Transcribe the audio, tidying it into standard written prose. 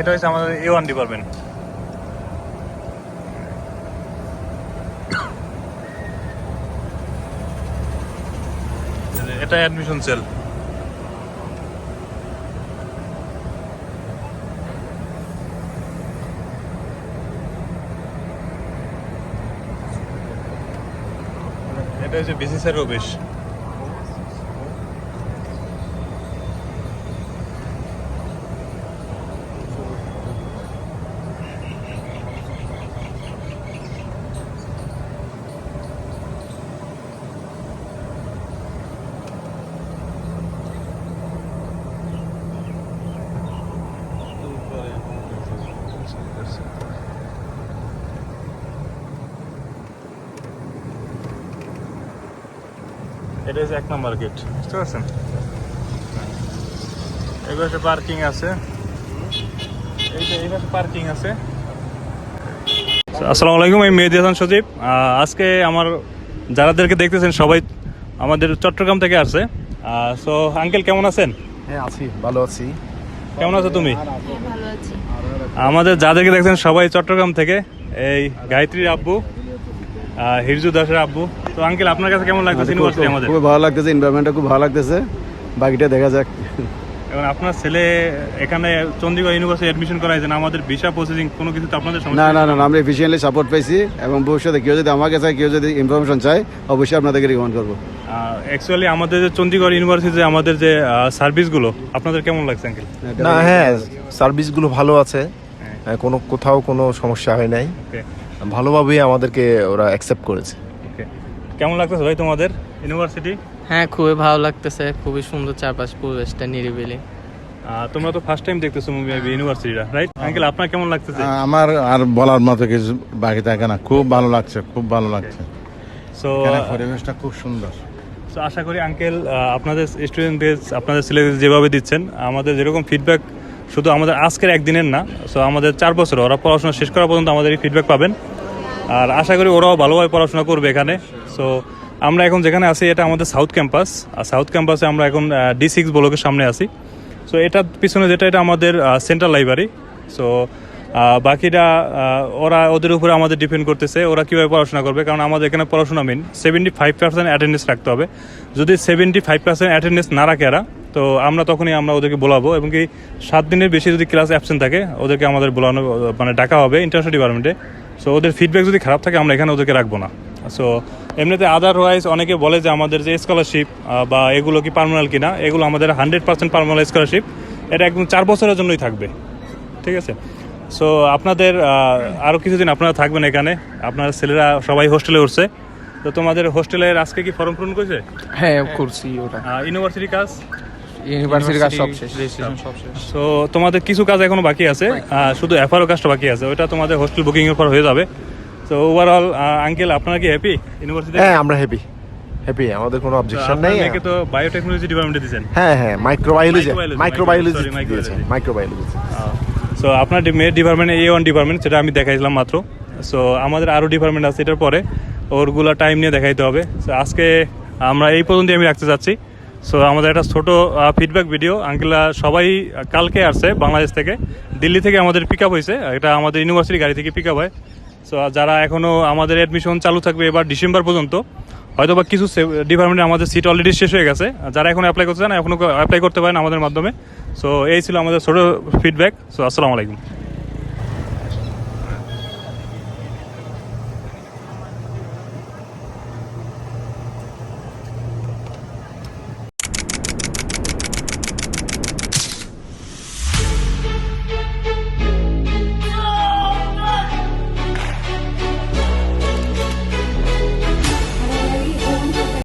এটা হচ্ছে আমাদের A1 ডিপার্টমেন্ট। এটা অ্যাডমিশন সেল। এটা হচ্ছে বিসিসির অফিস। এটা হচ্ছে 1 নম্বর গেট, বুঝতে পারছেন? এই পাশে পার্কিং আছে, এই পাশে পার্কিং আছে। আসসালামু আলাইকুম, আমি মেহেদী হাসান সজীব। আজকে আমার যারাদেরকে দেখতেছেন সবাই আমাদের চট্টগ্রাম থেকে আসছে। সো আঙ্কেল কেমন আছেন? হ্যাঁ আছি, ভালো আছি। কেমন আছো তুমি? ভালো আছি। আমাদের যাদেরকে দেখছেন সবাই চট্টগ্রাম থেকে। এই গায়ত্রীর আব্বু, হিরজু দাসের আব্বু। তো আঙ্কেল আপনার কাছে কেমন লাগতেছে ইউনিভার্সিটি আমাদের? খুব ভালো লাগতেছে, এনভায়রনমেন্টটা খুব ভালো লাগতেছে, বাকিটা দেখা যাক। এবং আপনার ছেলে এখানে চন্ডীগড় ইউনিভার্সিটি অ্যাডমিশন করাইছেন, আমাদের ভিসা প্রসেসিং কোনো কিছু তো আপনাদের সমস্যা? না না না, আমরা এফিসিয়েন্টলি সাপোর্ট পাইছি এবং ভবিষ্যতে কেউ যদি আমাকে চায়, কেউ যদি ইনফরমেশন চায়, অবশ্যই আপনাদেরকে রিকমেন্ড করবো। অ্যাকচুয়ালি আমাদের যে চন্ডীগড় ইউনিভার্সিটিতে আমাদের যে সার্ভিসগুলো আপনাদের কেমন লাগছে আঙ্কেল? না, হ্যাঁ সার্ভিসগুলো ভালো আছে, কোনো কোথাও কোনো সমস্যা হয় নাই, ভালোভাবেই আমাদেরকে ওরা অ্যাকসেপ্ট করেছে। ওকে, কেমন লাগতেছে ভাই তোমাদের ইউনিভার্সিটি? হ্যাঁ খুবই ভালো লাগতেছে, খুবই সুন্দর চারপাশ পরিবেশটা নিরিবিলি। তোমরা তো ফার্স্ট টাইম দেখতেছো ইউনিভার্সিটিটা, রাইট? আঙ্কেল আপনার কেমন লাগতেছে? আমার আর বলার মতো কিছু বাকি থাকে না, খুব ভালো লাগছে, খুব ভালো লাগছে। সো পরিবেশটা খুব সুন্দর। সো আশা করি আঙ্কেল আপনাদের স্টুডেন্টদের, আপনাদের ছেলেদের যেভাবে দিচ্ছেন, আমাদের যেরকম ফিডব্যাক শুধু আমাদের আজকের একদিনের না, সো আমাদের 4 বছর ওরা পড়াশোনা শেষ করা পর্যন্ত আমাদের এই ফিডব্যাক পাবেন। আর আশা করি ওরাও ভালোভাবে পড়াশোনা করবে এখানে। সো আমরা এখন যেখানে আছি এটা আমাদের সাউথ ক্যাম্পাস, আর সাউথ ক্যাম্পাসে আমরা এখন D6 ব্লকের সামনে আছি। সো এটার পিছনে যেটা, এটা আমাদের সেন্ট্রাল লাইব্রেরি। সো বাকিটা ওরা ওদের উপরে আমাদের ডিপেন্ড করতেছে ওরা কীভাবে পড়াশোনা করবে, কারণ আমাদের এখানে পড়াশোনা মেন 75% অ্যাটেন্ডেন্স রাখতে হবে। যদি 75% অ্যাটেন্ডেন্স না রাখে এরা, তো আমরা তখনই আমরা ওদেরকে বলাবো, এবং কি 7 দিনের বেশি যদি ক্লাস অ্যাবসেন্ট থাকে ওদেরকে আমাদের বলানো, মানে ডাকা হবে ইন্টারন্যাশনাল ডিপার্টমেন্টে। সো ওদের ফিডব্যাক যদি খারাপ থাকে আমরা এখানে ওদেরকে রাখবো না। সো এমনিতে আদারওয়াইজ অনেকে বলে যে আমাদের যে স্কলারশিপ বা এগুলো কি পার্মানেন্ট কিনা, এগুলো আমাদের 100% পার্মানেন্ট স্কলারশিপ, এটা একদম 4 বছরের জন্যই থাকবে, ঠিক আছে? সো আপনাদের আরও কিছুদিন আপনারা থাকবেন এখানে, আপনার ছেলেরা সবাই হোস্টেলে উঠছে। তো তোমাদের হোস্টেলের আজকে কি ফর্ম পূরণ করেছে? হ্যাঁ করছি, ওটা ইউনিভার্সিটি কাজ, ইউনিভার্সিটির কাজ সব শেষ, রেজিস্ট্রেশন সব শেষ। সো তোমাদের কিছু কাজ এখনো বাকি আছে, শুধু এফআরও কাজটা বাকি আছে, ওইটা তোমাদের হোস্টেল বুকিংয়ের পর হয়ে যাবে। তো ওভারঅল আঙ্কেল আপনারা কি হ্যাপি ইউনিভার্সিটি? হ্যাঁ আমরা হ্যাপি, আমাদের কোনো অবজেকশন নেই। আপনাকে তো বায়োটেকনোলজি ডিপার্টমেন্টে দিয়েছেন। হ্যাঁ মাইক্রোবায়োলজি সো আপনার মেয়ের ডিপার্টমেন্ট A1 ডিপার্টমেন্ট, সেটা আমি দেখাইছিলাম মাত্র। সো আমাদের আরও ডিপার্টমেন্ট আছে, এটার পরে ওরগুলো টাইম নিয়ে দেখাইতে হবে। সো আজকে আমরা এই পর্যন্তই আমি রাখতে চাচ্ছি। সো আমাদের একটা ছোটো ফিডব্যাক ভিডিও, আঙ্কেলরা সবাই কালকে আসছে বাংলাদেশ থেকে, দিল্লি থেকে আমাদের পিক আপ হয়েছে, এটা আমাদের ইউনিভার্সিটি গাড়ি থেকে পিক আপ হয়। সো যারা এখনও আমাদের অ্যাডমিশন চালু থাকবে এবার ডিসেম্বর পর্যন্ত, হয়তো বা কিছু ডিপার্টমেন্টে আমাদের সিট অলরেডি শেষ হয়ে গেছে, যারা এখনও অ্যাপ্লাই করতে চান এখনও অ্যাপ্লাই করতে পারেন আমাদের মাধ্যমে। সো এই ছিল আমাদের ছোটো ফিডব্যাক। সো আসসালামু আলাইকুম।